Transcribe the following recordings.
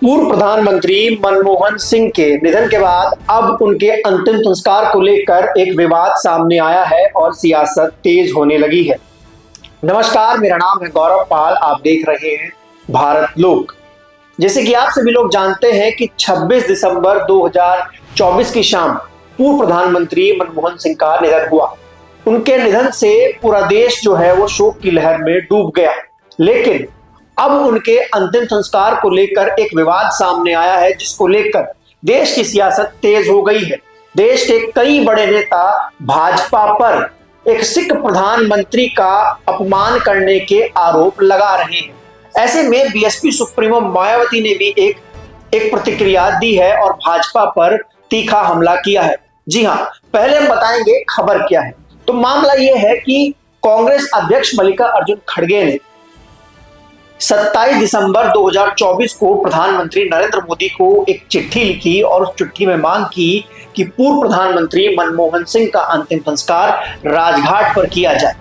पूर्व प्रधानमंत्री मनमोहन सिंह के निधन के बाद अब उनके अंतिम संस्कार को लेकर एक विवाद सामने आया है और सियासत तेज होने लगी है। नमस्कार, मेरा नाम है गौरव पाल, आप देख रहे हैं भारत लोक। जैसे कि आप सभी लोग जानते हैं कि 26 दिसंबर 2024 की शाम पूर्व प्रधानमंत्री मनमोहन सिंह का निधन हुआ। उनके निधन से पूरा देश जो है वो शोक की लहर में डूब गया। लेकिन अब उनके अंतिम संस्कार को लेकर एक विवाद सामने आया है, जिसको लेकर देश की सियासत तेज हो गई है। देश के कई बड़े नेता भाजपा पर एक सिख प्रधानमंत्री का अपमान करने के आरोप लगा रहे हैं। ऐसे में बीएसपी सुप्रीमो मायावती ने भी एक प्रतिक्रिया दी है और भाजपा पर तीखा हमला किया है। जी हां, पहले हम बताएंगे खबर क्या है। तो मामला यह है कि कांग्रेस अध्यक्ष मल्लिकार्जुन खड़गे ने 27 दिसंबर 2024 को प्रधानमंत्री नरेंद्र मोदी को एक चिट्ठी लिखी और उस चिट्ठी में मांग की कि पूर्व प्रधानमंत्री मनमोहन सिंह का अंतिम संस्कार राजघाट पर किया जाए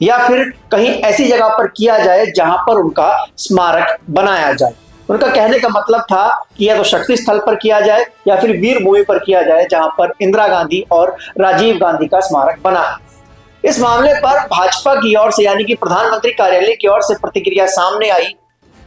या फिर कहीं ऐसी जगह पर किया जाए जहां पर उनका स्मारक बनाया जाए। उनका कहने का मतलब था कि या तो शक्ति स्थल पर किया जाए या फिर वीर भूमि पर किया जाए जहां पर इंदिरा गांधी और राजीव गांधी का स्मारक बना है। इस मामले पर भाजपा की ओर से यानी कि प्रधानमंत्री कार्यालय की ओर से प्रतिक्रिया सामने आई,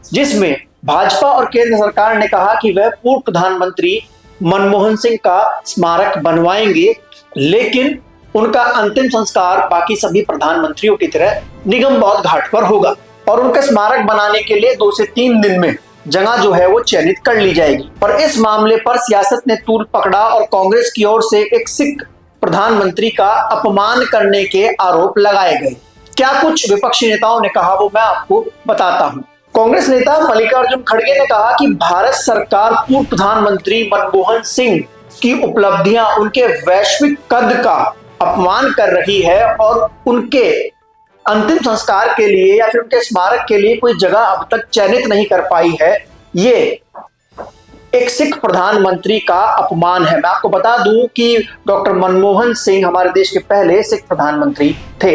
जिसमें भाजपा और केंद्र सरकार ने कहा कि वह पूर्व प्रधानमंत्री मनमोहन सिंह का स्मारक बनवाएंगे, लेकिन उनका अंतिम संस्कार बाकी सभी प्रधानमंत्रियों की तरह निगम बौद्ध घाट पर होगा और उनका स्मारक बनाने के लिए 2 से 3 दिन में जगह जो है वो चयनित कर ली जाएगी। पर इस मामले पर सियासत ने तूल पकड़ा और कांग्रेस की ओर से एक सिख प्रधानमंत्री का अपमान करने के आरोप लगाए गए। क्या कुछ विपक्षी नेताओं ने कहा वो मैं आपको बताता हूं। कांग्रेस नेता मल्लिकार्जुन खड़गे ने कहा कि भारत सरकार पूर्व प्रधानमंत्री मनमोहन सिंह की उपलब्धियां, उनके वैश्विक कद का अपमान कर रही है और उनके अंतिम संस्कार के लिए या फिर उनके स्मारक के लिए कोई जगह अब तक चयनित नहीं कर पाई है। ये एक सिख प्रधानमंत्री का अपमान है। मैं आपको बता दूं कि डॉक्टर मनमोहन सिंह हमारे देश के पहले सिख प्रधानमंत्री थे।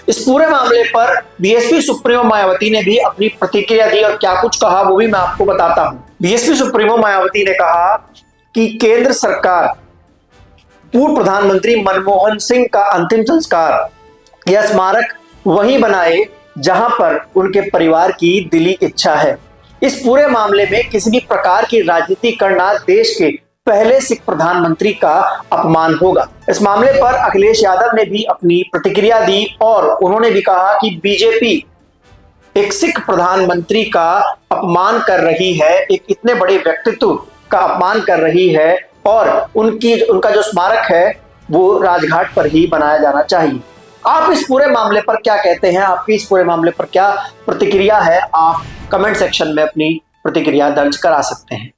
इस पूरे मामले पर बीएसपी सुप्रीमो मायावती ने भी अपनी प्रतिक्रिया दी और क्या कुछ कहा वो भी मैं आपको बताता हूं। बीएसपी सुप्रीमो मायावती ने कहा कि केंद्र सरकार पूर्व प्रधानमंत्री मनमोहन सिंह का अंतिम संस्कार या स्मारक वहीं बनाए जहां पर उनके परिवार की दिली इच्छा है। इस पूरे मामले में किसी भी प्रकार की राजनीति करना देश के पहले सिख प्रधानमंत्री का अपमान होगा। इस मामले पर अखिलेश यादव ने भी अपनी प्रतिक्रिया दी और उन्होंने भी कहा कि बीजेपी एक सिख प्रधानमंत्री का अपमान कर रही है, एक इतने बड़े व्यक्तित्व का अपमान कर रही है और उनका जो स्मारक है वो राजघाट पर ही बनाया जाना चाहिए। आप इस पूरे मामले पर क्या कहते हैं? आपकी इस पूरे मामले पर क्या प्रतिक्रिया है? आप कमेंट सेक्शन में अपनी प्रतिक्रिया दर्ज करा सकते हैं।